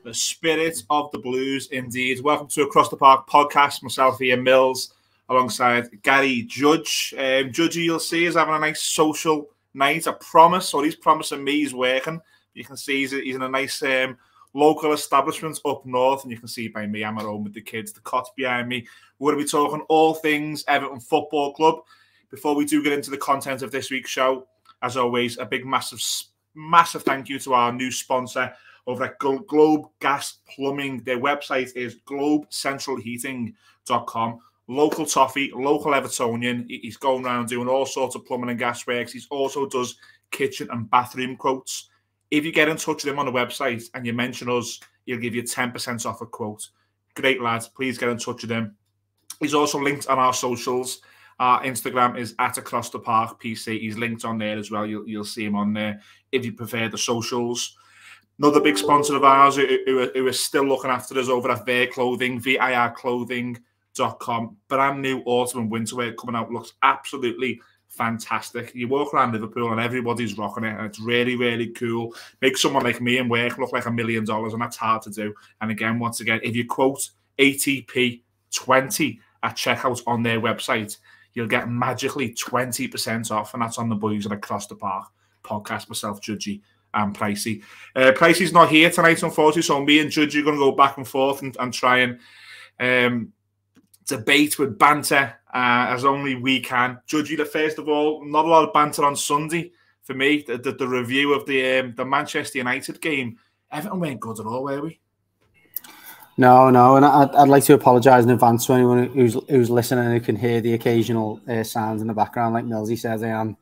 The spirit of the Blues, indeed. Welcome to Across the Park podcast. Myself, Ian Mills, alongside Gary Judge. Judgy, you'll see, is having a nice social night. I promise, or he's promising me he's working. You can see he's in a nice local establishment up north, and you can see by me, I'm at home with the kids, the cot's behind me. We're going to be talking all things Everton Football Club. Before we do get into the content of this week's show, as always, a big, massive thank you to our new sponsor over at Globe Gas Plumbing. Their website is globecentralheating.com. Local toffee, local Evertonian. He's going around doing all sorts of plumbing and gas works. He also does kitchen and bathroom quotes. If you get in touch with him on the website and you mention us, he'll give you 10% off a quote. Great lad. Please get in touch with him. He's also linked on our socials. Our Instagram is @AcrossTheParkPC. He's linked on there as well. You'll see him on there if you prefer the socials. Another big sponsor of ours who are still looking after us over at Vir Clothing, virclothing.com. Brand new autumn and winter wear coming out. Looks absolutely fantastic. You walk around Liverpool and everybody's rocking it, and it's really, really cool. Makes someone like me in work look like $1 million, and that's hard to do. And again, once again, if you quote ATP20 at checkout on their website, you'll get magically 20% off, and that's on the boys at Across the Park podcast, myself, Judgy, and Pricey. Pricey's not here tonight, unfortunately, so me and Judgy are going to go back and forth and try and debate with banter as only we can. Judgy, first of all, not a lot of banter on Sunday for me. The review of the Manchester United game, Everton weren't good at all, were we? No, and I'd like to apologise in advance to anyone who's listening and who can hear the occasional sounds in the background. Like Millsy says, I am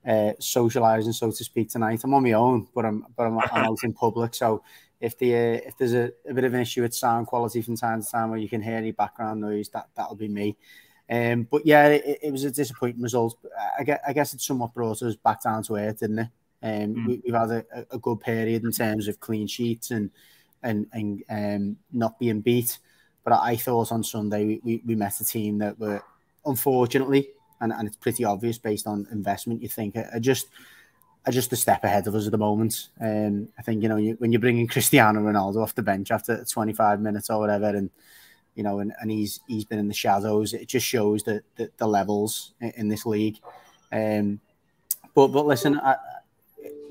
socialising, so to speak, tonight. I'm on my own, but I'm out in public. So if there's a bit of an issue with sound quality from time to time, where you can hear any background noise, that'll be me. But yeah, it was a disappointing result. I guess it somewhat brought us back down to earth, didn't it? We've had a good period in terms of clean sheets and not being beat. But I thought on Sunday we met a team that were, unfortunately, and it's pretty obvious based on investment, you think are just a step ahead of us at the moment. I think, when you're bringing Cristiano Ronaldo off the bench after 25 minutes or whatever, and he's been in the shadows, it just shows that the levels in this league. But listen,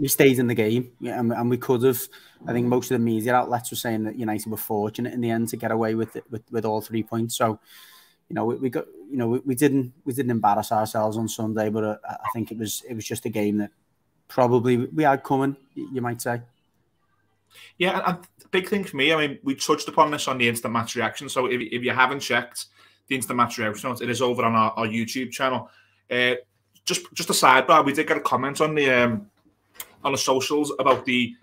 we stayed in the game, and we could have. I think most of the media outlets were saying that United were fortunate in the end to get away with all 3 points. So, we didn't embarrass ourselves on Sunday, but I think it was just a game that probably we had coming, you might say. Yeah, and the big thing for me, I mean, we touched upon this on the Instant Match Reaction. So if you haven't checked the Instant Match Reaction, it is over on our YouTube channel. Just a sidebar, we did get a comment on the socials about the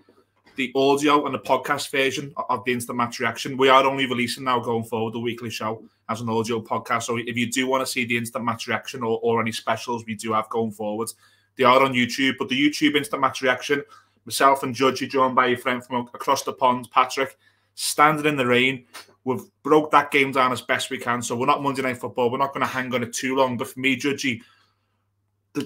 audio and the podcast version of the Instant Match Reaction. We are only releasing now going forward the weekly show as an audio podcast. So if you do want to see the Instant Match Reaction or any specials we do have going forward, they are on YouTube. But the YouTube Instant Match Reaction, myself and Judge, joined by your friend from across the pond, Patrick, standing in the rain. We've broke that game down as best we can. So we're not Monday Night Football. We're not going to hang on it too long. But for me, Judgy,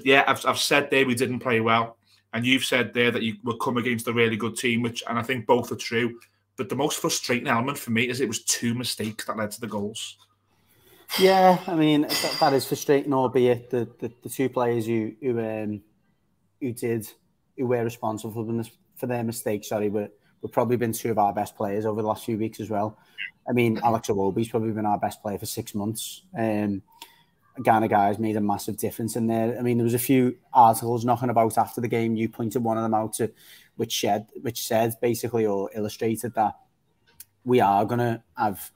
yeah, I've said there we didn't play well. And you've said there that you will come against a really good team, and I think both are true. But the most frustrating element for me is it was 2 mistakes that led to the goals. Yeah, I mean, that is frustrating, albeit the 2 players who were responsible for their mistakes, we've probably been 2 of our best players over the last few weeks as well. I mean, Alex Iwobi's probably been our best player for 6 months. Ghana guys made a massive difference in there. I mean, there was a few articles knocking about after the game. You pointed one of them out which said basically, or illustrated, that we are going to have,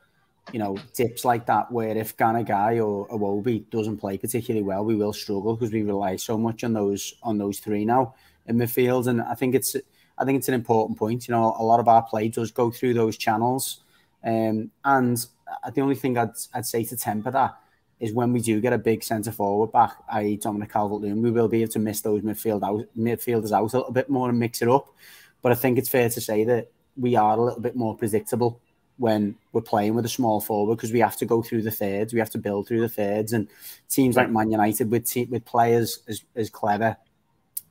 dips like that where if Ghana guy or Iwobi doesn't play particularly well, we will struggle because we rely so much on those 3 now in midfield. And I think it's an important point. A lot of our play does go through those channels. And the only thing I'd say to temper that is when we do get a big centre forward back, i.e. Dominic Calvert-Lewin, we will be able to miss those midfielders out a little bit more and mix it up. But I think it's fair to say that we are a little bit more predictable when we're playing with a small forward because we have to go through the thirds, we have to build through the thirds. And teams like Man United with players as clever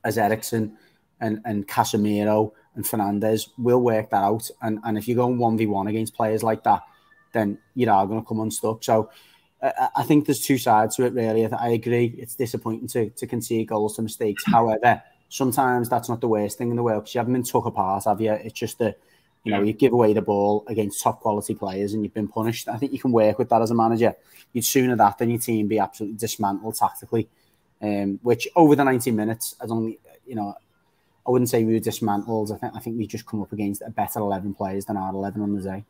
as Eriksen and Casemiro and Fernandes, we'll work that out. And if you're going 1v1 against players like that, then you are going to come unstuck. So I think there's two sides to it, really. I agree. It's disappointing to concede goals to mistakes. However, sometimes that's not the worst thing in the world because you haven't been took apart, have you? It's just that, you give away the ball against top quality players and you've been punished. I think you can work with that as a manager. You'd sooner that than your team be absolutely dismantled tactically, which over the 90 minutes, I wouldn't say we were dismantled. I think we just come up against a better 11 players than our 11 on the day.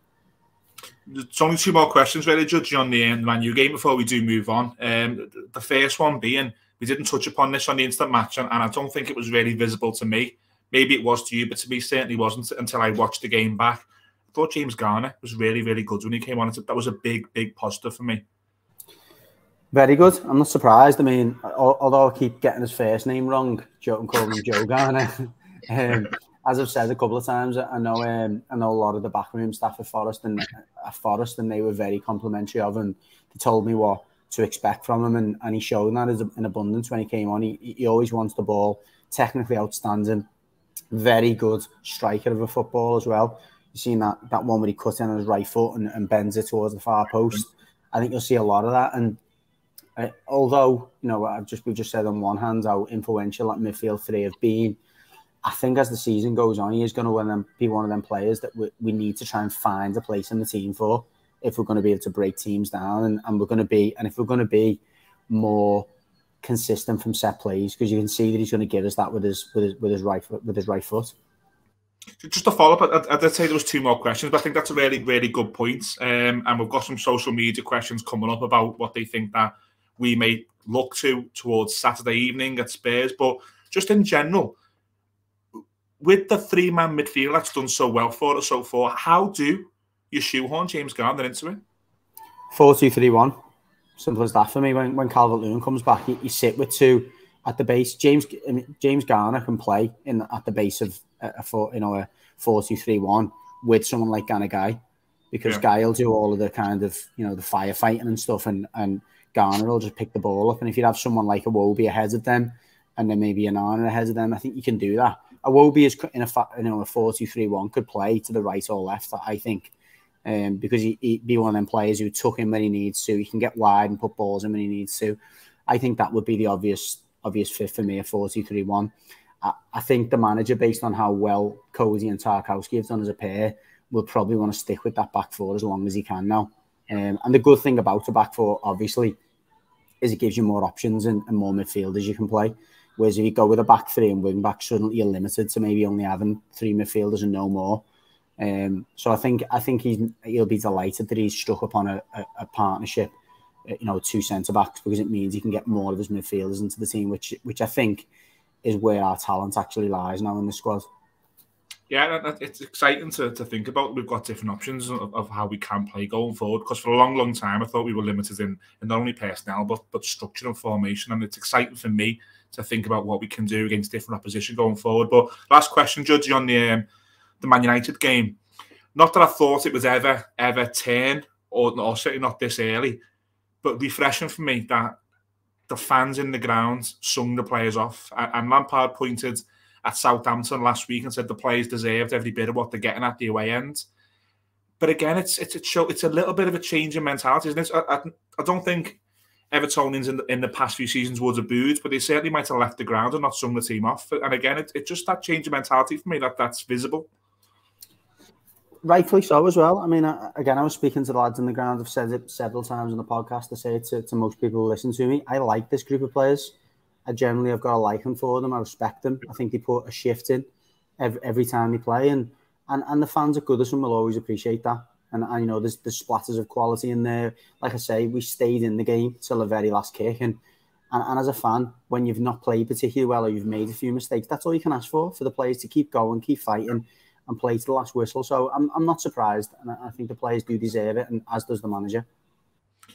There's only two more questions, really, judging on the Man U game before we do move on. The first one being, we didn't touch upon this on the instant match, and I don't think it was really visible to me. Maybe it was to you, but to me, certainly wasn't until I watched the game back. I thought James Garner was really, really good when he came on. That was a big, big positive for me. Very good. I'm not surprised. I mean, although I keep getting his first name wrong, and calling him Joe Garner. As I've said a couple of times, I know a lot of the backroom staff at Forest, and they were very complimentary of him. They told me what to expect from him, and he showed that in abundance when he came on. He always wants the ball, technically outstanding, very good striker of a football as well. You've seen that one where he cut in on his right foot and bends it towards the far post. I think you'll see a lot of that. And although we just said on one hand how influential that midfield three have been, I think as the season goes on, he is going to be one of them players that we need to try and find a place in the team for if we're going to be able to break teams down, and if we're going to be more consistent from set plays, because you can see that he's going to give us that with his right foot. Just to follow up, I'd say there was two more questions, but I think that's a really, really good point. And we've got some social media questions coming up about what they think that we may look towards Saturday evening at Spurs. But just in general, with the three-man midfield that's done so well for us so far, how do you shoehorn James Garner into it? 4-2-3-1. Simple as that for me. When Calvert-Lewin comes back, you sit with two at the base. James Garner can play at the base of a 4-2-3-1 with someone like Guy, because Guy will do all of the kind of the firefighting and stuff, and Garner will just pick the ball up. And if you have someone like Iwobi ahead of them, and then maybe Onana ahead of them, I think you can do that. Iwobi is in a 4-2-3-1 could play to the right or left, I think. Because he'd be one of them players who tuck in when he needs to. He can get wide and put balls in when he needs to. I think that would be the obvious fit for me, a 4-2-3-1. I think the manager, based on how well Coady and Tarkowski have done as a pair, will probably want to stick with that back four as long as he can now. And the good thing about a back four, obviously, is it gives you more options and more midfielders you can play. Whereas if you go with a back three and wing back, suddenly you're limited to maybe only having three midfielders and no more. So I think he'll be delighted that he's struck upon a partnership, two centre backs, because it means he can get more of his midfielders into the team, which I think is where our talent actually lies now in the squad. Yeah, it's exciting to think about. We've got different options of how we can play going forward, because for a long, long time I thought we were limited in not only personnel but structure and formation, and it's exciting for me to think about what we can do against different opposition going forward. But last question, Judgy, on the Man United game. Not that I thought it was ever turn, or certainly not this early, but refreshing for me that the fans in the ground sung the players off. And Lampard pointed at Southampton last week and said the players deserved every bit of what they're getting at the away end. But again, it's a little bit of a change in mentality, isn't it? I don't think Evertonians in the past few seasons would have booed, but they certainly might have left the ground and not sung the team off. And again, it's just that change of mentality for me that's visible. Rightfully so as well. I mean, again, I was speaking to the lads on the ground. I've said it several times on the podcast. I say it to most people who listen to me. I like this group of players. I generally have got a liking for them. I respect them. I think they put a shift in every time they play, and the fans at Goodison will always appreciate that. And there's splatters of quality in there. Like I say, we stayed in the game till the very last kick, and as a fan, when you've not played particularly well or you've made a few mistakes, that's all you can ask for the players to keep going, keep fighting, and play to the last whistle. So I'm not surprised, and I think the players do deserve it, and as does the manager.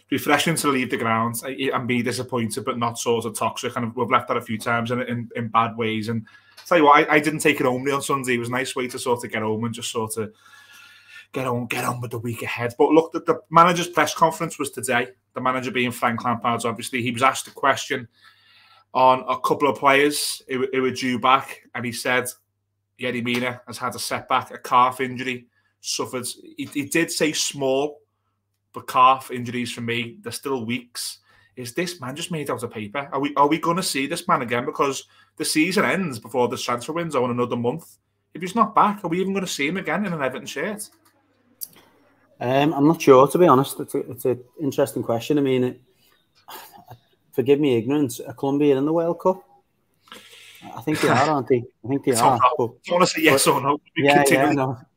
Refreshing to leave the ground and be disappointed, but not sort of toxic. And we've left that a few times in bad ways. And tell you what, I didn't take it home on Sunday. It was a nice way to sort of get home and just sort of get on with the week ahead. But look, the manager's press conference was today. The manager being Frank Lampard, obviously. He was asked a question on a couple of players who were due back, and he said Yerry Mina has had a setback, a calf injury, suffered. He did say small, but calf injuries for me, they're still weeks. Is this man just made out of paper? Are we going to see this man again? Because the season ends before the transfer window in another month. If he's not back, are we even going to see him again in an Everton shirt? I'm not sure, to be honest. It's an interesting question. I mean, forgive me ignorance, are Colombia in the World Cup? I think they are, aren't they? I think they are. I want to say yes or no. Yeah,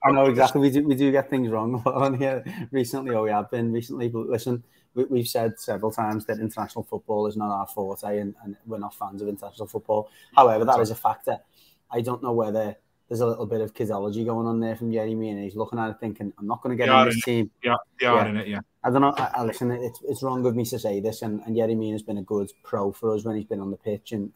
I know exactly. We do get things wrong on here recently, or we have been recently. But listen, we've said several times that international football is not our forte, and we're not fans of international football. However, that is a factor. I don't know whether there's a little bit of kidology going on there from Yerry Mina, and he's looking at it thinking, I'm not going to get in this team. Yeah, they are in it, yeah. I don't know. Listen, it's wrong of me to say this, and Yerry Mina has been a good pro for us when he's been on the pitch, and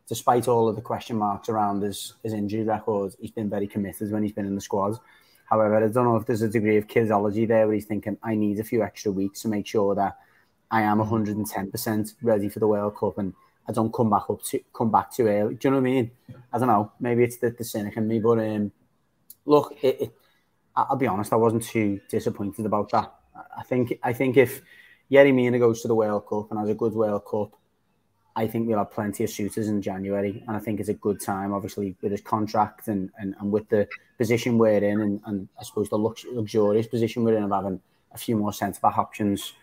despite all of the question marks around his injury records, he's been very committed when he's been in the squad. However, I don't know if there's a degree of kidology there where he's thinking, I need a few extra weeks to make sure that I am 110% ready for the World Cup and I don't come back too early. Do you know what I mean? I don't know. Maybe it's the cynic in me, but look, I'll be honest, I wasn't too disappointed about that. I think if Yerry Mina goes to the World Cup and has a good World Cup, I think we'll have plenty of suitors in January, and I think it's a good time, obviously, with his contract and with the position we're in, and I suppose the luxurious position we're in of having a few more centre-back options.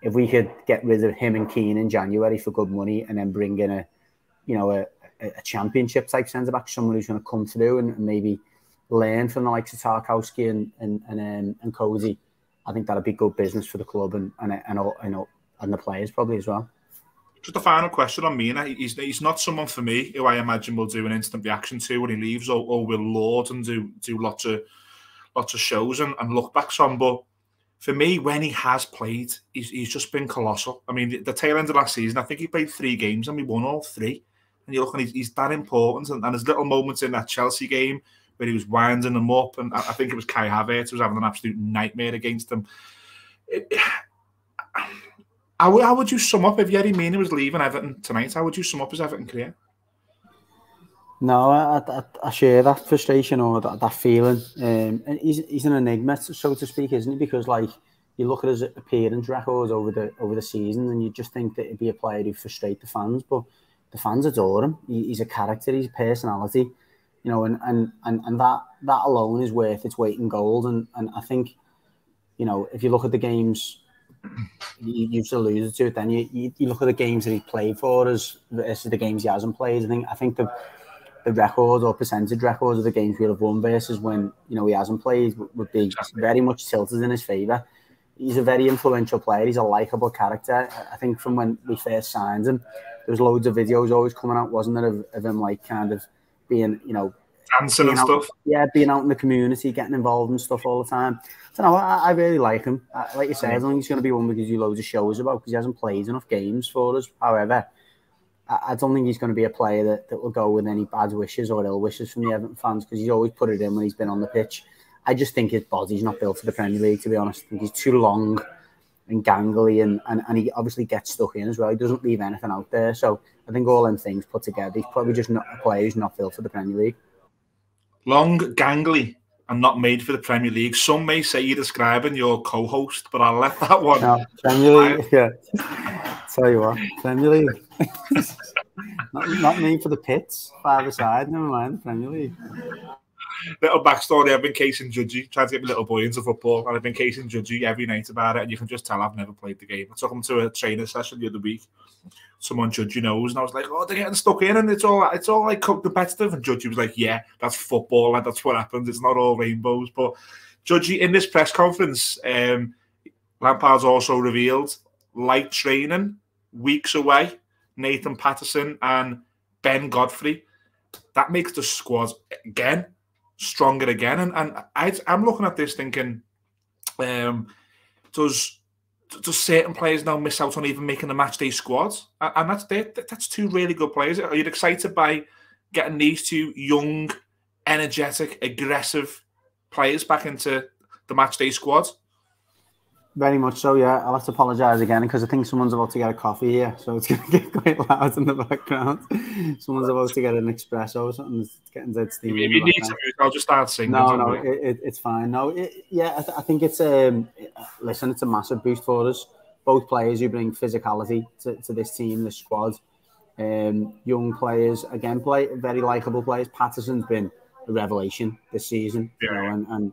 If we could get rid of him and Keane in January for good money, and then bring in a championship type centre-back, someone who's going to come through and maybe learn from the likes of Tarkowski and Cozy, I think that'd be good business for the club and the players probably as well. Just a final question on Mina. He's not someone for me who I imagine will do an instant reaction to when he leaves, or will laud and do lots of shows and look backs on. But for me, when he has played, he's just been colossal. I mean, the tail end of last season, I think he played 3 games and we won all 3. And you look and he's that important. And there's little moments in that Chelsea game where he was winding them up, and I think it was Kai Havertz who was having an absolute nightmare against him. How would you sum up if Yerry Mina was leaving Everton tonight? How would you sum up his Everton career? No, I share that frustration or that feeling. And he's an enigma, so to speak, isn't he? Because like you look at his appearance records over the season, and you just think that he'd be a player who'd frustrate the fans, but the fans adore him. He's a character, he's a personality, you know, and that alone is worth its weight in gold. And I think, you know, if you look at the games. You've alluded to it. Then you look at the games that he played for us versus the games he hasn't played. I think the record or percentage records of the games we'll have won versus when he hasn't played would be very much tilted in his favour. He's a very influential player. He's a likeable character. I think from when we first signed him, there was loads of videos always coming out, wasn't there, of him like kind of being dancing and stuff. Yeah, being out in the community, getting involved and stuff all the time. So no, I really like him. Like you said, I don't think he's going to be one we could do loads of shows about because he hasn't played enough games for us. However, I don't think he's going to be a player that will go with any bad wishes or ill wishes from the Everton fans because he's always put it in when he's been on the pitch. I just think his body's not built for the Premier League, to be honest. I think he's too long and gangly and he obviously gets stuck in as well. He doesn't leave anything out there. So I think all them things put together, he's probably just not a player who's not built for the Premier League. Long, gangly, and not made for the Premier League. Some may say you're describing your co-host, but I'll let that one. No, Premier League, yeah. Tell you what, Premier League. not made for the pits, 5-a-side, never mind, Premier League. Little backstory, I've been casing Judgy, trying to get my little boy into football, and I've been casing Judgy every night about it, and you can just tell I've never played the game. I took him to a training session the other week. Someone Judgy knows, and I was like, oh, they're getting stuck in, and it's all like competitive. And Judgy was like, yeah, that's football, and that's what happens. It's not all rainbows. But Judgy, in this press conference, Lampard's also revealed light training, weeks away, Nathan Patterson and Ben Godfrey. That makes the squad again stronger again. And I'm looking at this thinking, does certain players now miss out on even making the matchday squad? And that's 2 really good players. Are you excited by getting these 2 young, energetic, aggressive players back into the matchday squad? Very much so, yeah. I'll have to apologise again because I think someone's about to get a coffee here, so it's going to get quite loud in the background. Someone's about to get an espresso or something. It's getting dead steamy. If you need to mute, I'll just start singing. No, it's fine. No, I think it's listen, it's a massive boost for us. Both players who bring physicality to this team, this squad. Young players, again, very likeable players. Patterson's been a revelation this season, you know, and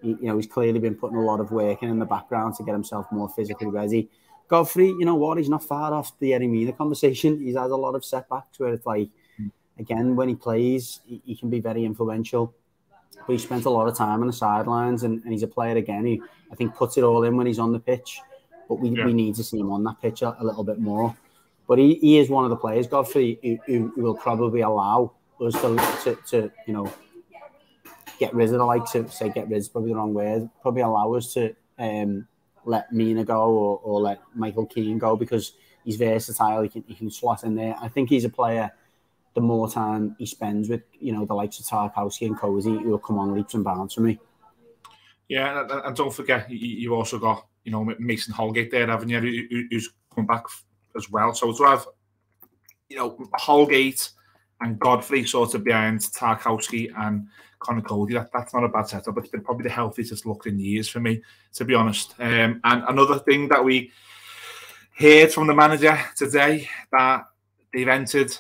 he's clearly been putting a lot of work in the background to get himself more physically ready. Godfrey, you know what? He's not far off the Yerry Mina conversation. He's had a lot of setbacks where it's like, again, when he plays, he can be very influential. But he spent a lot of time on the sidelines, and he's a player, again, who I think puts it all in when he's on the pitch. But we need to see him on that pitch a little bit more. But he is one of the players, Godfrey, who will probably allow us to you know, get rid of the likes of, say, get rid is probably the wrong word, probably allow us to let Mina go or let Michael Keane go because he's versatile, he can slot in there. I think he's a player, the more time he spends with, you know, the likes of Tarkowski and Cozy, who will come on leaps and bounds for me. Yeah, and don't forget, you've also got, you know, Mason Holgate there, haven't you, who's come back as well. So to have, you know, Holgate and Godfrey sort of behind Tarkowski and Conor Cody, that's not a bad setup. It's been probably the healthiest it's looked in years for me, to be honest. And another thing that we heard from the manager today, that they've entered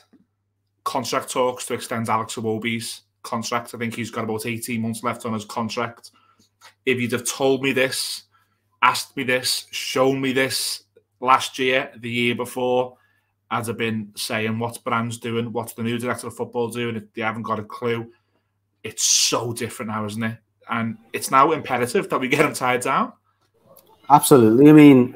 contract talks to extend Alex Iwobi's contract. I think he's got about 18 months left on his contract. If you'd have told me this, asked me this, shown me this last year, the year before, I'd have been saying, what's Brands doing? What's the new director of football doing? If they haven't got a clue. It's so different now, isn't it? And it's now imperative that we get him tied down. Absolutely. I mean,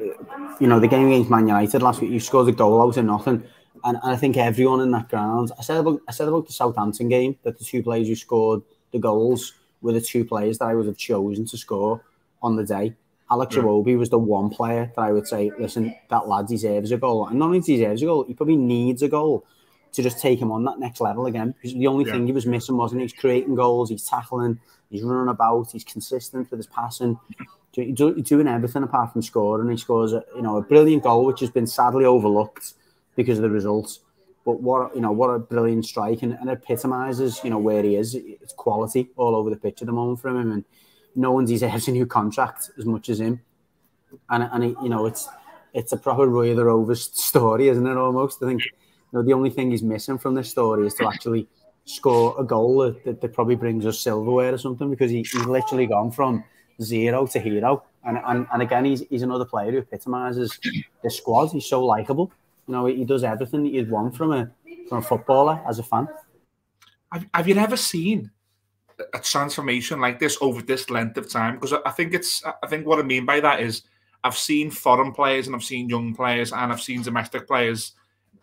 you know, the game against Man United last week, you scored a goal out of nothing. And I think everyone in that ground, I said about the Southampton game, that the two players who scored the goals were the two players that I would have chosen to score on the day. Alex Iwobi was the one player that I would say, listen, that lad deserves a goal. And not only deserves a goal, he probably needs a goal to just take him on that next level again. Because the only thing he was missing wasn't he's creating goals, he's tackling, he's running about, he's consistent with his passing. He's doing everything apart from scoring. He scores a brilliant goal, which has been sadly overlooked because of the results. But what a brilliant strike, and it epitomises, you know, where he is. It's quality all over the pitch at the moment from him, and no one deserves a new contract as much as him. And he, you know, it's a proper Roy of the Rovers story, isn't it? Almost, I think. You know, the only thing he's missing from this story is to actually score a goal that probably brings us silverware or something, because he's literally gone from zero to hero. And again, he's another player who epitomises the squad. He's so likeable. You know, he does everything that you'd want from a footballer as a fan. Have you ever seen a transformation like this over this length of time? Because I think what I mean by that is I've seen foreign players and I've seen young players and I've seen domestic players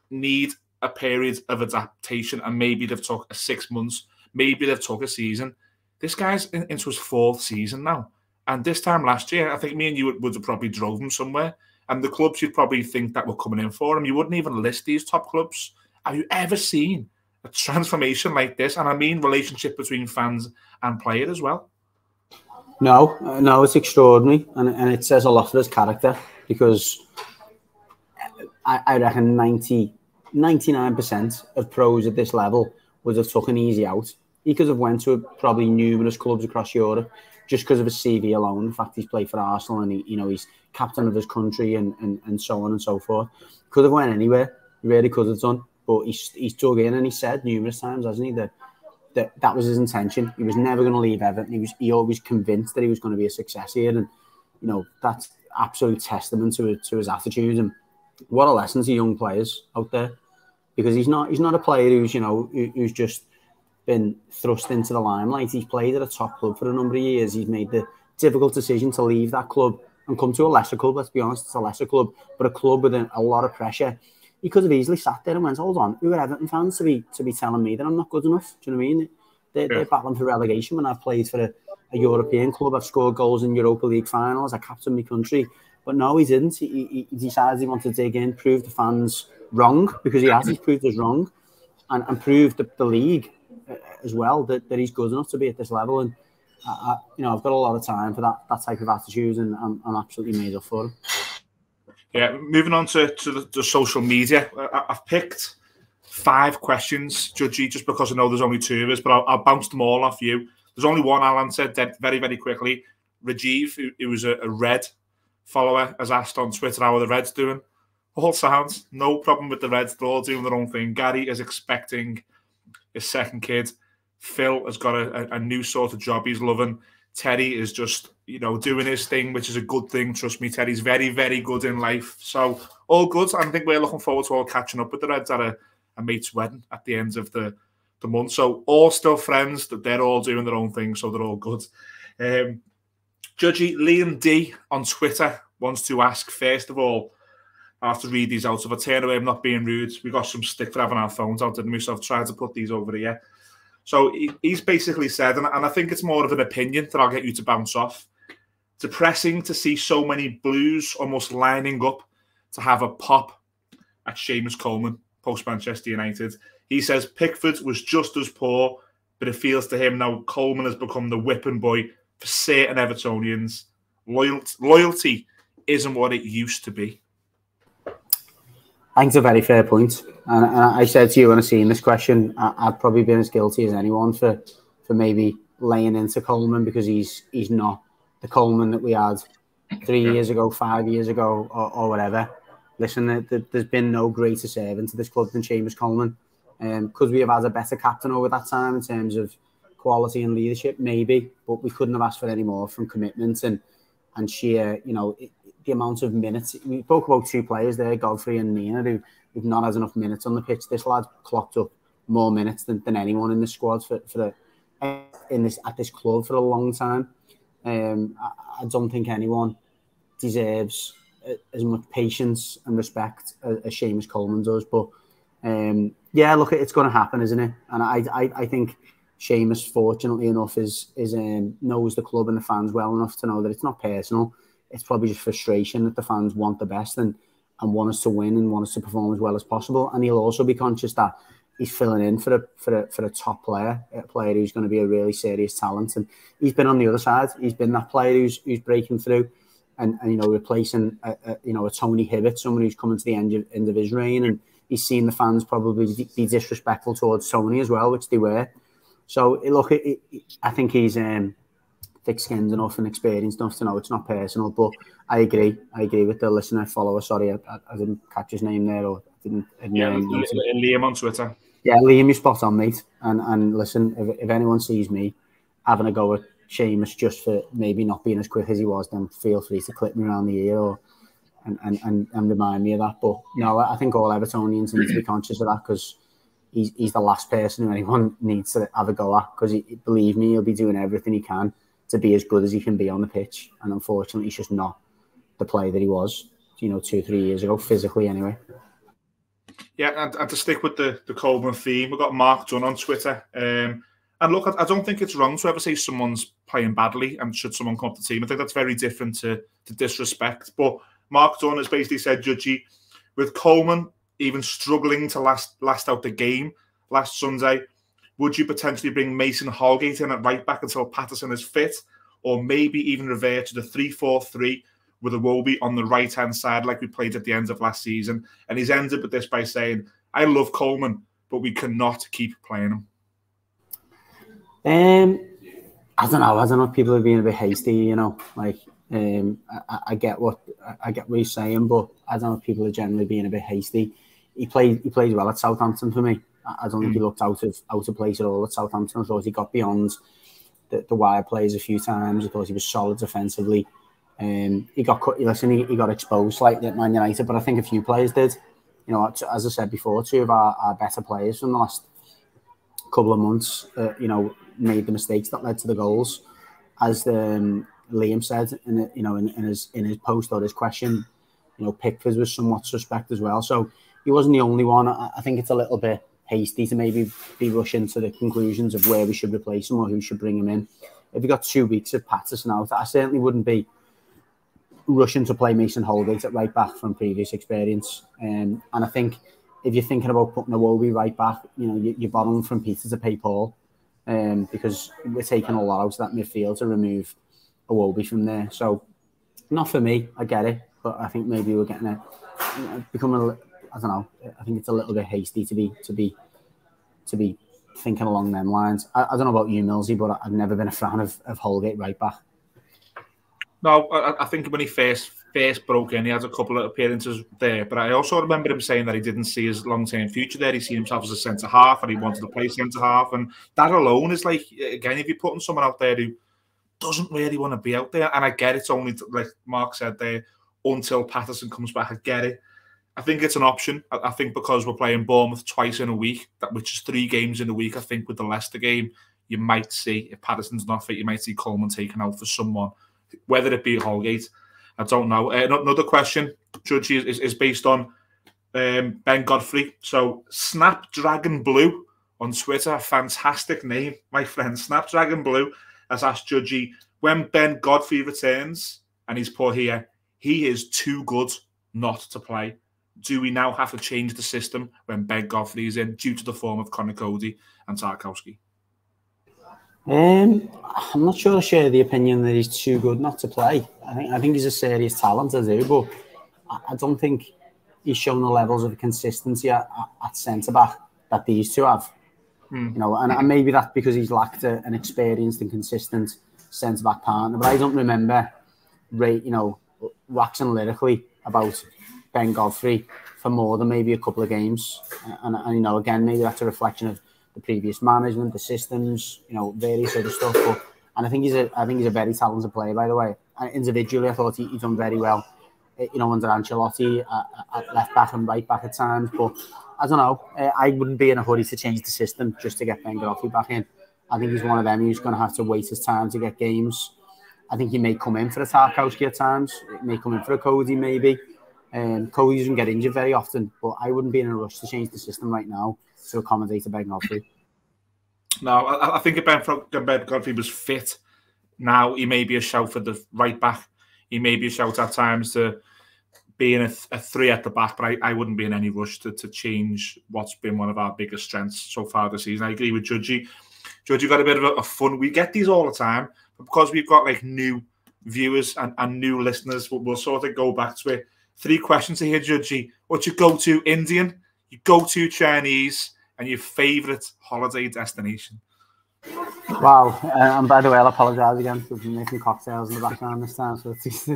need a period of adaptation, and maybe they've took 6 months, maybe they've took a season. This guy's into his 4th season now. And this time last year, I think me and you would have probably drove him somewhere. And the clubs you'd probably think that were coming in for him, you wouldn't even list these top clubs. Have you ever seen a transformation like this? And I mean relationship between fans and player as well. No, it's extraordinary. And it says a lot for his character, because I reckon 99% of pros at this level would have took an easy out. He could have went to probably numerous clubs across Europe just because of his CV alone. The fact he's played for Arsenal and he's captain of his country and so on and so forth. Could have went anywhere. He really could have done. But he's dug in, and he said numerous times, hasn't he, that was his intention. He was never going to leave Everton. He always convinced that he was going to be a success here, and you know, that's absolute testament to his attitude. And what a lesson to young players out there, because he's not a player who's just been thrust into the limelight. He's played at a top club for a number of years. He's made the difficult decision to leave that club and come to a lesser club. Let's be honest, it's a lesser club, but a club with a lot of pressure. He could have easily sat there and went, hold on, who are Everton fans to be telling me that I'm not good enough? Do you know what I mean? They're battling for relegation when I've played for a European club. I've scored goals in Europa League finals. I captained my country. But no, he didn't. He decided he wanted to dig in, prove the fans wrong, because he's proved us wrong, and proved the league as well that he's good enough to be at this level. And I've got a lot of time for that type of attitude, and I'm absolutely made up for it. Yeah, moving on to the social media, I've picked 5 questions, Judgy, just because I know there's only 2 of us, but I'll bounce them all off you. There's only one I'll answer very, very quickly. Rajiv, who was a Red follower, has asked on Twitter, how are the Reds doing? All sounds, no problem with the Reds. They're all doing their own thing. Gary is expecting his second kid. Phil has got a new sort of job he's loving. Terry is just, doing his thing, which is a good thing. Trust me, Terry's very, very good in life. So all good. I think we're looking forward to all catching up with the Reds at a mate's wedding at the end of the month. So all still friends, that they're all doing their own thing, so they're all good. Judgy, Liam D on Twitter wants to ask, first of all, I have to read these out. So if I turn away, I'm not being rude. We got some stick for having our phones out, didn't we? So I've tried to put these over here. So he's basically said, and I think it's more of an opinion that I'll get you to bounce off. Depressing to see so many Blues almost lining up to have a pop at Seamus Coleman, post-Manchester United. He says Pickford was just as poor, but it feels to him now Coleman has become the whipping boy for certain Evertonians. Loyalty isn't what it used to be. I think it's a very fair point. And I said to you when I seen this question, I've probably been as guilty as anyone for maybe laying into Coleman, because he's not the Coleman that we had 3 years ago, 5 years ago, or whatever. Listen, there's been no greater servant to this club than Seamus Coleman. Could we have had a better captain over that time in terms of quality and leadership? Maybe, but we couldn't have asked for any more from commitment and sheer, the amount of minutes. We spoke about 2 players there, Godfrey and Mina, who've not had enough minutes on the pitch. This lad clocked up more minutes than anyone in the squad at this club for a long time. I don't think anyone deserves as much patience and respect as Seamus Coleman does. But yeah, look, it's going to happen, isn't it? And I think Seamus, fortunately enough, is knows the club and the fans well enough to know that it's not personal. It's probably just frustration that the fans want the best and want us to win and want us to perform as well as possible. And he'll also be conscious that he's filling in for a top player, a player who's going to be a really serious talent. And he's been on the other side. He's been that player who's breaking through and replacing a Tony Hibbert, someone who's coming to the end of his reign. And he's seen the fans probably be disrespectful towards Tony as well, which they were. So look, I think he's thick-skinned enough and experienced enough to know it's not personal. But I agree with the listener, follower. Sorry, I didn't catch his name there, or didn't. Liam on Twitter. Yeah, Liam, you're spot on, mate. And listen, if anyone sees me having a go at Seamus just for maybe not being as quick as he was, then feel free to clip me around the ear and remind me of that. But no, I think all Evertonians need to be conscious of that, because he's the last person who anyone needs to have a go at, because believe me, he'll be doing everything he can to be as good as he can be on the pitch. And unfortunately, he's just not the player that he was, 2-3 years ago, physically anyway. Yeah, and to stick with the Coleman theme, we've got Mark Dunn on Twitter. And look, I don't think it's wrong to ever say someone's playing badly and should someone come up the team. I think that's very different to disrespect. But Mark Dunn has basically said, Judgy, with Coleman even struggling to last out the game last Sunday, would you potentially bring Mason Holgate in at right back until Patterson is fit, or maybe even revert to the 3-4-3 with Iwobi on the right-hand side like we played at the end of last season? And he's ended with this by saying, I love Coleman, but we cannot keep playing him. I don't know if people are being a bit hasty, I get what he's saying, but I don't know if people are generally being a bit hasty. He plays well at Southampton for me. I don't think he looked out of place at all at Southampton. I thought he got beyond the wire plays a few times. I thought he was solid defensively. He got exposed slightly at Man United, but I think a few players did. As I said before, 2 of our better players from the last couple of months, made the mistakes that led to the goals. As Liam said in his post or his question, Pickford was somewhat suspect as well. So he wasn't the only one. I think it's a little bit hasty to maybe be rushing to the conclusions of where we should replace him or who should bring him in. If we got 2 weeks of Patterson out, I certainly wouldn't be rushing to play Mason Holgate at right back from previous experience. And I think if you're thinking about putting Iwobi right back, you're borrowing from Peter to pay Paul. because we're taking a lot out of that midfield to remove Iwobi from there. So not for me. I get it, but I think maybe we're getting becoming. I don't know. I think it's a little bit hasty to be thinking along them lines. I don't know about you, Millsy, but I've never been a fan of Holgate right back. No, I think when he first broke in, he had a couple of appearances there, but I also remember him saying that he didn't see his long-term future there. He seen himself as a centre-half, and he wanted to play centre-half, and that alone is like, again, if you're putting someone out there who doesn't really want to be out there, and I get it's only, like Mark said there, until Patterson comes back, I get it. I think it's an option. I think because we're playing Bournemouth twice in a week, which is 3 games in a week, I think with the Leicester game, you might see, if Patterson's not fit, you might see Coleman taken out for someone, whether it be Holgate. I don't know. Another question, Judge, is based on Ben Godfrey. So Snapdragon Blue on Twitter, fantastic name, my friend. Snapdragon Blue has asked Judgy, when Ben Godfrey returns, and he's put here, he is too good not to play. Do we now have to change the system when Ben Godfrey is in due to the form of Conor Cody and Tarkowski? I'm not sure I share the opinion that he's too good not to play. I think he's a serious talent, I do, but I don't think he's shown the levels of consistency at centre-back that these two have. You know, and maybe that's because he's lacked an experienced and consistent centre-back partner, but I don't remember, waxing lyrically about Ben Godfrey for more than maybe a couple of games. And again, maybe that's a reflection of the previous management, the systems, various other stuff. And I think he's a very talented player, by the way. And individually, I thought he'd done very well, under Ancelotti at left back and right back at times. But I don't know. I wouldn't be in a hurry to change the system just to get Ben Godfrey back in. I think he's one of them who's going to have to wait his time to get games. I think he may come in for a Tarkowski at times. He may come in for a Cody, maybe. Cody doesn't get injured very often, but I wouldn't be in a rush to change the system right now to accommodate Ben Godfrey. No, I think if Ben Godfrey was fit, now he may be a shout for the right back. He may be a shout at times to being a 3 at the back, but I wouldn't be in any rush to change what's been one of our biggest strengths so far this season. I agree with Judgy. Judgy got a bit of a fun. We get these all the time, but because we've got like new viewers and new listeners, we'll sort of go back to it. 3 questions here, Judgy. What's your go-to Indian, your go-to Chinese, and your favourite holiday destination? Wow. And by the way, I'll apologise again for making cocktails in the background this time. So it's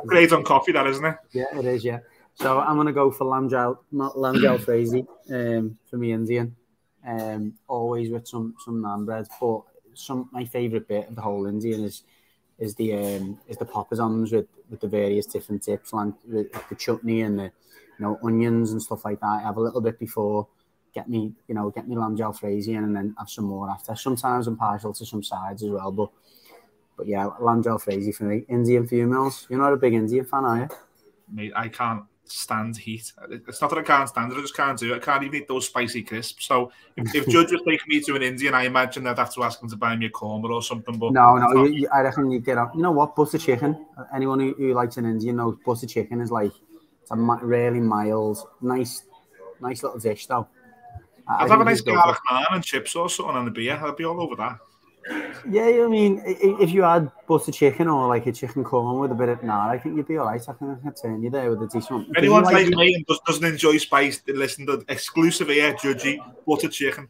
great on coffee, that, isn't it? Yeah, it is, yeah. So I'm going to go for lamb jalfrezi for me Indian. Always with some naan bread. But my favourite bit of the whole Indian is the poppadoms with the various different tips, like with the chutney and the onions and stuff like that. I have a little bit before, get me lamb jalfrezi in, and then have some more after. Sometimes I'm partial to some sides as well, but yeah, lamb jalfrezi for me. Indian for you, Mills. You're not a big Indian fan, are you? Mate, I can't stand heat. It's not that I can't stand it, I just can't do it. I can't even eat those spicy crisps. So if Judge was taking me to an Indian, I imagine I'd have to ask him to buy me a korma or something. But no, I reckon you get up. You know what? Butter chicken. Anyone who likes an Indian knows butter chicken is like, it's a really mild, nice little dish though. I'd have a nice garlic naan and chips or something and a beer. I'd be all over that. Yeah, I mean, if you had butter chicken or like a chicken korma with a bit of naan, I think you'd be all right. I can turn you there with a decent one. Anyone like me and doesn't enjoy spice, listen to exclusive here, Judgy, butter chicken.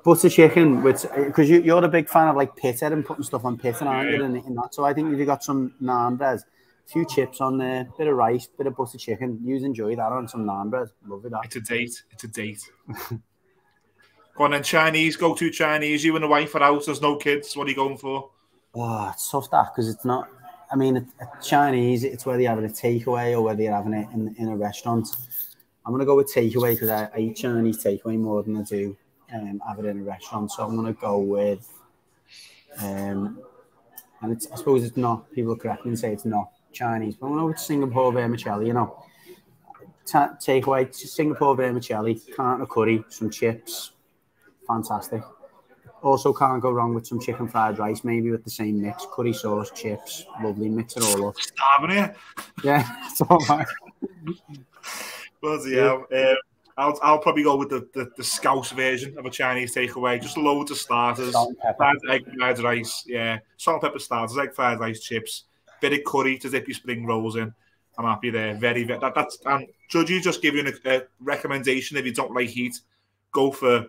Butter chicken, because you're a big fan of like pita and putting stuff on pita, aren't you, in that? So I think if you got some naan bread, a few chips on there, bit of rice, bit of butter chicken, you'd enjoy that on some naan bread. Lovely that. It's a date. Go on then, Chinese, go-to Chinese. You and the wife are out, there's no kids. What are you going for? Oh, it's tough that, because it's not, I mean, Chinese, it's whether you're having a takeaway or whether you're having it in a restaurant. I'm going to go with takeaway because I eat Chinese takeaway more than I do have it in a restaurant. So I'm going to go with, and I suppose it's not, people correct me and say it's not Chinese, but I'm going to go with Singapore vermicelli, takeaway, Singapore vermicelli, carton of curry, some chips. Fantastic. Also can't go wrong with some chicken fried rice, maybe with the same mix. Curry sauce, chips, lovely, mix it all up. Starving here. Yeah, it's all right. Bloody hell. I'll probably go with the Scouse version of a Chinese takeaway. Just loads of starters, fried egg fried rice, yeah, salt and pepper starters, egg fried rice, chips, bit of curry to dip your spring rolls in. I'm happy there. Very. That's Judge, you just give you a recommendation if you don't like heat, go for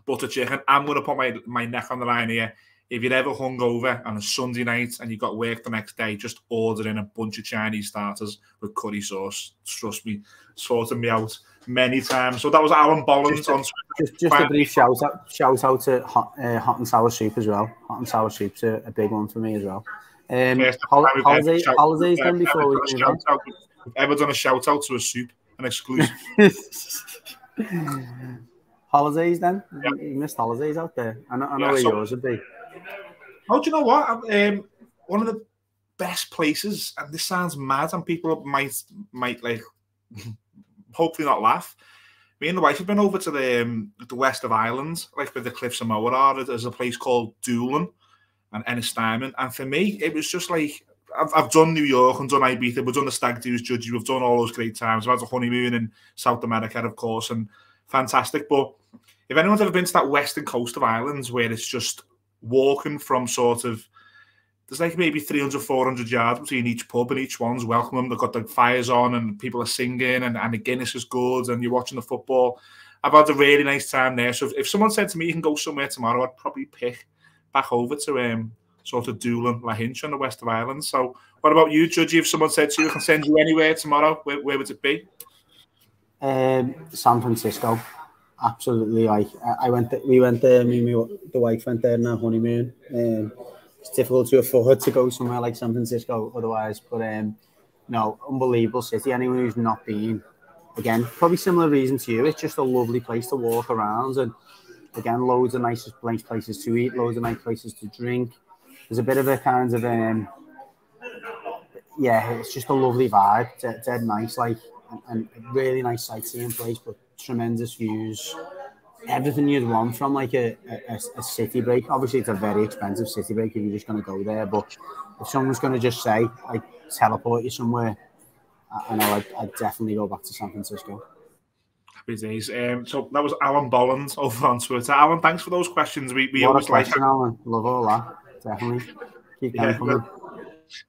butter chicken. I'm going to put my neck on the line here. If you're ever hungover on a Sunday night and you've got work the next day, just order in a bunch of Chinese starters with curry sauce. Trust me, sorted me out many times. So that was Alan Bollins on Twitter. Just a brief shout out to hot and sour soup as well. Hot and sour soup's a big one for me as well. Holidays then before we move on. Ever done a shout out to a soup, an exclusive? Holidays then? Yep. You missed holidays out there. I know where yours would be. Oh, do you know what? One of the best places, and this sounds mad, and people might like, hopefully not laugh. Me and the wife have been over to the west of Ireland, like where the Cliffs of Moher are. There's a place called Doolin and Ennistimon, and for me, it was just like I've done New York and done Ibiza, we've done the Stag Do's, Judge, we've done all those great times. I've had a honeymoon in South America, of course, and fantastic. But if anyone's ever been to that western coast of Ireland where it's just walking from sort of, there's like maybe 300, 400 yards between each pub and each one's welcoming. They've got the fires on and people are singing and the Guinness is good and you're watching the football. I've had a really nice time there. So if someone said to me, you can go somewhere tomorrow, I'd probably pick back over to sort of Doolin, Lahinch on the west of Ireland. So what about you, Judgy? If someone said to you, I can send you anywhere tomorrow, where would it be? San Francisco. Absolutely. We went there, me and the wife went there on our honeymoon. It's difficult to afford to go somewhere like San Francisco otherwise, but no, unbelievable city. Anyone who's not been, again, probably similar reason to you, it's just a lovely place to walk around, and again, loads of nice places to eat, loads of nice places to drink. There's a bit of a kind of it's just a lovely vibe, dead nice, like, and a really nice sightseeing place, but tremendous views, everything you'd want from like a city break. Obviously, it's a very expensive city break if you're just going to go there, but if someone's going to just say, like, teleport you somewhere, I know I'd definitely go back to San Francisco. Happy days. So that was Alan Bollins over on Twitter. Alan, thanks for those questions. We always like Alan. Love all that. Definitely. Keep going.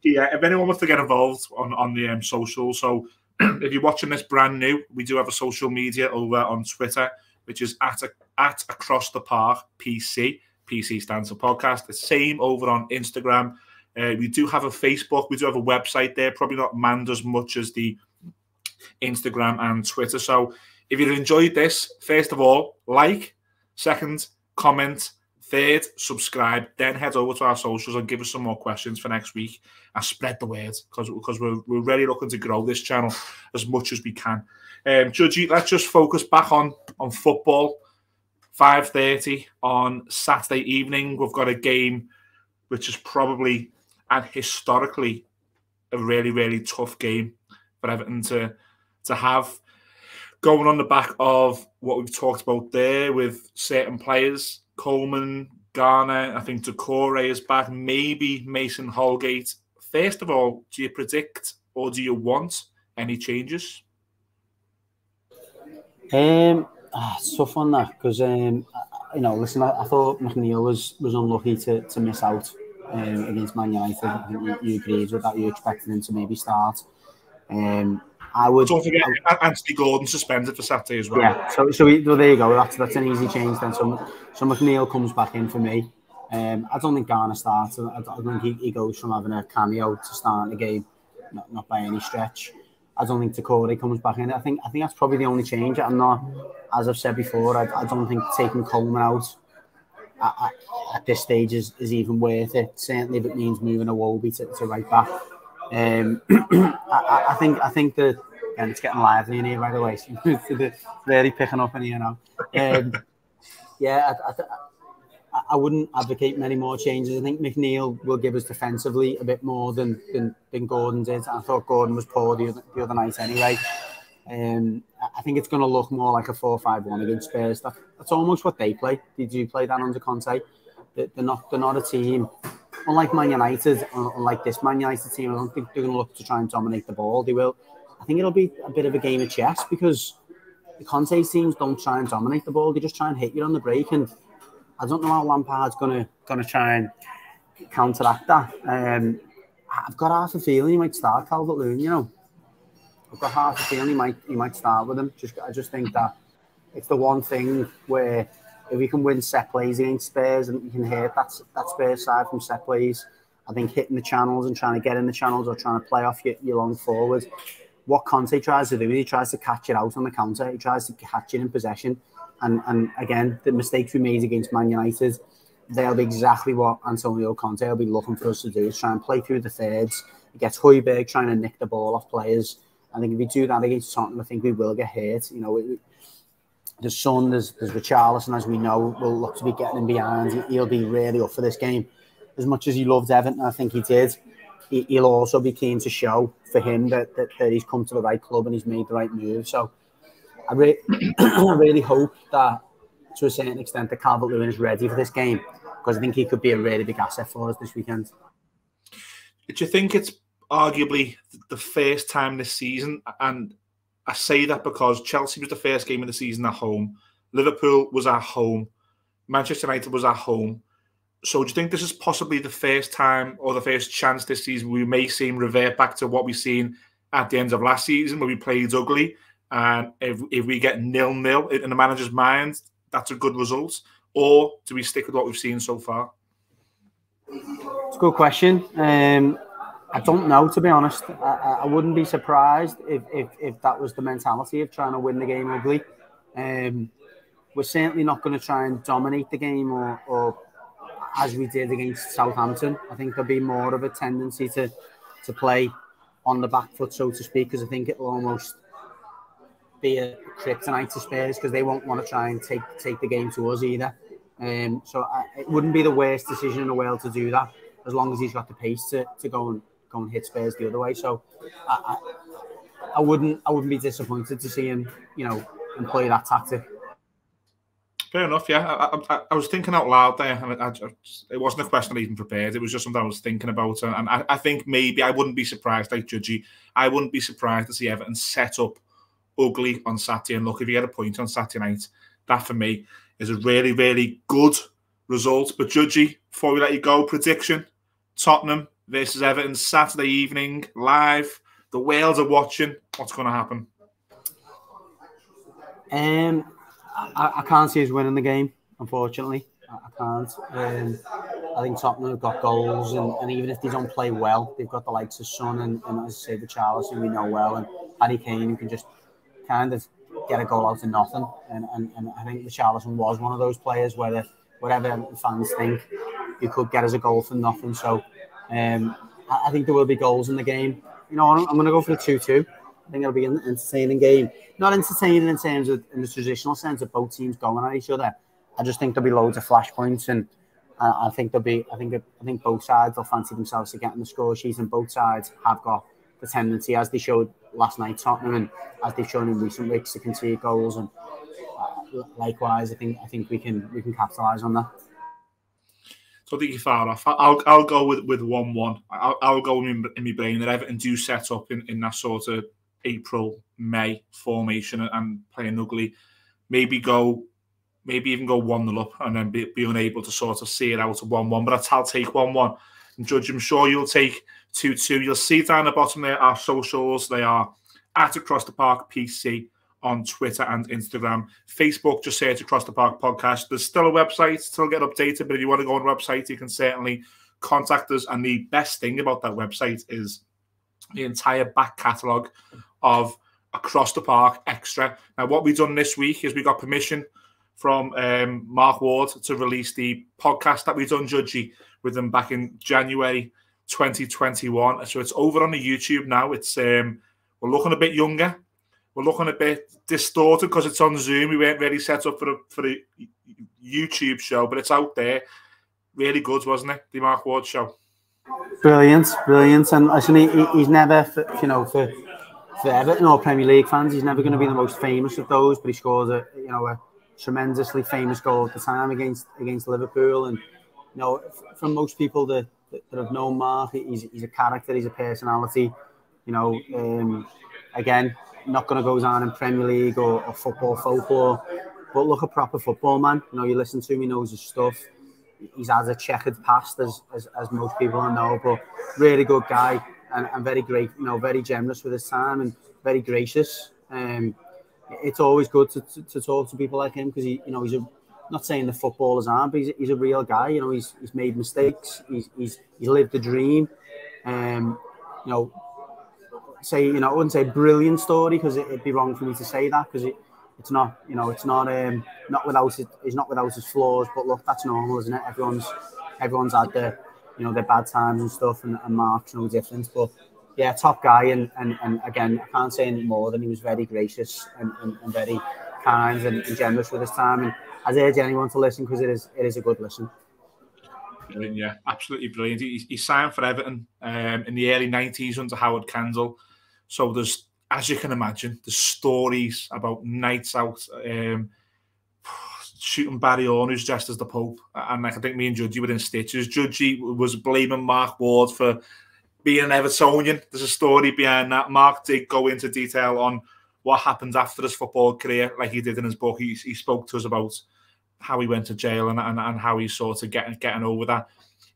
Yeah, if anyone wants to get involved on the social, so if you're watching this brand new, we do have a social media over on Twitter, which is at Across the Park PC. PC stands for podcast. The same over on Instagram. We do have a Facebook. We do have a website there. Probably not manned as much as the Instagram and Twitter. So if you enjoyed this, first of all, like. Second, comment. Third, subscribe. Then head over to our socials and give us some more questions for next week and spread the word because we're really looking to grow this channel as much as we can. Judgy, let's just focus back on football. 5:30 on Saturday evening. We've got a game which is probably and historically a really, really tough game for Everton to have. Going on the back of what we've talked about there with certain players, Coleman, Garner, I think Doucouré is back, maybe Mason Holgate. First of all, do you predict or do you want any changes? It's tough on that because, listen, I thought McNeil was unlucky to miss out against Man United. I think you agreed with that. You expected him to maybe start. Don't forget Anthony Gordon suspended for Saturday as well. Yeah, so there you go. That's an easy change then. So McNeil comes back in for me. I don't think Garner starts. I don't think he goes from having a cameo to starting the game, not by any stretch. I don't think Doucouré comes back in. I think that's probably the only change. I'm not, as I've said before, I don't think taking Coleman out at this stage is even worth it. Certainly if it means moving Iwobi to right back. I think that, and it's getting lively in here right away. So really picking up in here now. I wouldn't advocate many more changes. I think McNeil will give us defensively a bit more than Gordon did. I thought Gordon was poor the other night anyway. I think it's going to look more like a 4-5-1 against Spurs. That's almost what they play. Did you play that under Conte? They're not a team. Unlike Man United, unlike this Man United team, I don't think they're going to look to try and dominate the ball. They will. I think it'll be a bit of a game of chess because the Conte teams don't try and dominate the ball; they just try and hit you on the break. And I don't know how Lampard's gonna try and counteract that. I've got half a feeling he might start Calvert-Lewin. You know, I've got half a feeling he might start with him. I just think that it's the one thing where if we can win set plays against Spurs and we can hit that Spurs side from set plays, I think hitting the channels and trying to get in the channels or trying to play off your long forward. What Conte tries to do, he tries to catch it out on the counter. He tries to catch it in possession. And again, the mistakes we made against Man United, they'll be exactly what Antonio Conte will be looking for us to do, is try and play through the thirds. He gets Højbjerg trying to nick the ball off players. I think if we do that against Tottenham, I think we will get hurt. You know, there's Son, there's Richarlison, as we know, will look to be getting him behind. He'll be really up for this game. As much as he loved Everton, I think he did, he'll also be keen to show for him that he's come to the right club and he's made the right move. So I really hope that, to a certain extent, that Calvert-Lewin is ready for this game, because I think he could be a really big asset for us this weekend. Do you think it's arguably the first time this season, and I say that because Chelsea was the first game of the season at home, Liverpool was at home, Manchester United was at home. So do you think this is possibly the first time or the first chance this season we may see him revert back to what we've seen at the end of last season, where we played ugly? And if we get 0-0 in the manager's mind, that's a good result? Or do we stick with what we've seen so far? It's a good question. I don't know, to be honest. I wouldn't be surprised if that was the mentality of trying to win the game ugly. We're certainly not going to try and dominate the game or as we did against Southampton. I think there'll be more of a tendency to play on the back foot, so to speak, because I think it'll almost be a kryptonite to Spurs, because they won't want to try and take the game to us either. So it wouldn't be the worst decision in the world to do that, as long as he's got the pace to go and hit Spurs the other way. So I wouldn't be disappointed to see him, you know, employ that tactic. Fair enough, yeah. I was thinking out loud there, and it wasn't a question I even prepared. It was just something I was thinking about, and I think maybe I wouldn't be surprised, like Judgy, I wouldn't be surprised to see Everton set up ugly on Saturday. And look, if you get a point on Saturday night, that for me is a really, really good result. But Judgy, before we let you go, prediction: Tottenham versus Everton Saturday evening, live. The Wales are watching. What's going to happen? I can't see us winning the game, unfortunately. I can't. I think Tottenham have got goals, and even if they don't play well, they've got the likes of Son and as I say, Richarlison, we know well, and Harry Kane, who can just kind of get a goal out of nothing. And I think Richarlison was one of those players where whatever fans think, you could get as a goal for nothing. So I think there will be goals in the game. You know, I'm going to go for the 2-2. I think it'll be an entertaining game. Not entertaining in terms of, in the traditional sense of both teams going at each other. I just think there'll be loads of flashpoints, and I think both sides will fancy themselves to get in the score sheet, and both sides have got the tendency, as they showed last night, Tottenham, and as they've shown in recent weeks, to concede goals. And likewise, I think we can capitalise on that. So I think you're far off. I'll go with 1-1. I'll go in my brain that Everton do set up in that sort of April, May formation and playing ugly. Maybe even go 1-0 up and then be unable to sort of see it out to 1-1. But I'll take 1-1. And Judge, I'm sure you'll take 2-2. You'll see down the bottom there our socials. They are at Across the Park PC on Twitter and Instagram. Facebook, just search Across the Park Podcast. There's still a website, still get updated, but if you want to go on the website, you can certainly contact us. And the best thing about that website is the entire back catalogue of Across the Park Extra. Now, what we've done this week is we got permission from Mark Ward to release the podcast that we've done, Judgy, with them back in January 2021. So it's over on the YouTube now. It's we're looking a bit younger. We're looking a bit distorted because it's on Zoom. We weren't really set up for a YouTube show, but it's out there. Really good, wasn't it? The Mark Ward show. Brilliant. And listen, he's never, for Everton or Premier League fans, he's never going to be the most famous of those, but he scores a tremendously famous goal at the time against Liverpool. And from most people that have known Mark, he's a character, he's a personality. again, not going to go down in Premier League or football folklore, but look, a proper football man. You know, you listen to him, he knows his stuff. He's had a checkered past, as most people know, but really good guy and very great, you know, very generous with his time and very gracious. It's always good to talk to people like him because he's not saying the footballers aren't, but he's a real guy. You know, he's made mistakes. He's lived the dream. You know, I wouldn't say brilliant story because it'd be wrong for me to say that because it's not, you know, it's not without his flaws. But look, that's normal, isn't it? Everyone's had their bad times and stuff, and Mark's no different. But yeah, top guy, and again, I can't say any more than he was very gracious and very kind and generous with his time. And I'd urge anyone to listen because it is a good listen. Brilliant, yeah, absolutely brilliant. He signed for Everton in the early 90s under Howard Kendall. So there's, as you can imagine, the stories about nights out, shooting Barry Orr, who's dressed as the Pope. And I think me and Judgy were in stitches. Judgy was blaming Mark Ward for being an Evertonian. There's a story behind that. Mark did go into detail on what happened after his football career, like he did in his book. He spoke to us about how he went to jail and how he's sort of getting over that.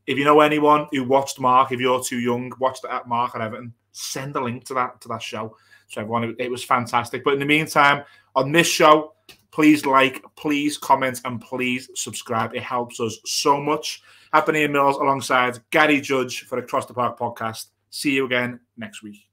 If you know anyone who watched Mark, if you're too young, watched Mark at Everton, send a link to that show. So everyone, it was fantastic. But in the meantime, on this show, please like, please comment, and please subscribe. It helps us so much. I've been Ian Mills alongside Gary Judge for the Across the Park podcast. See you again next week.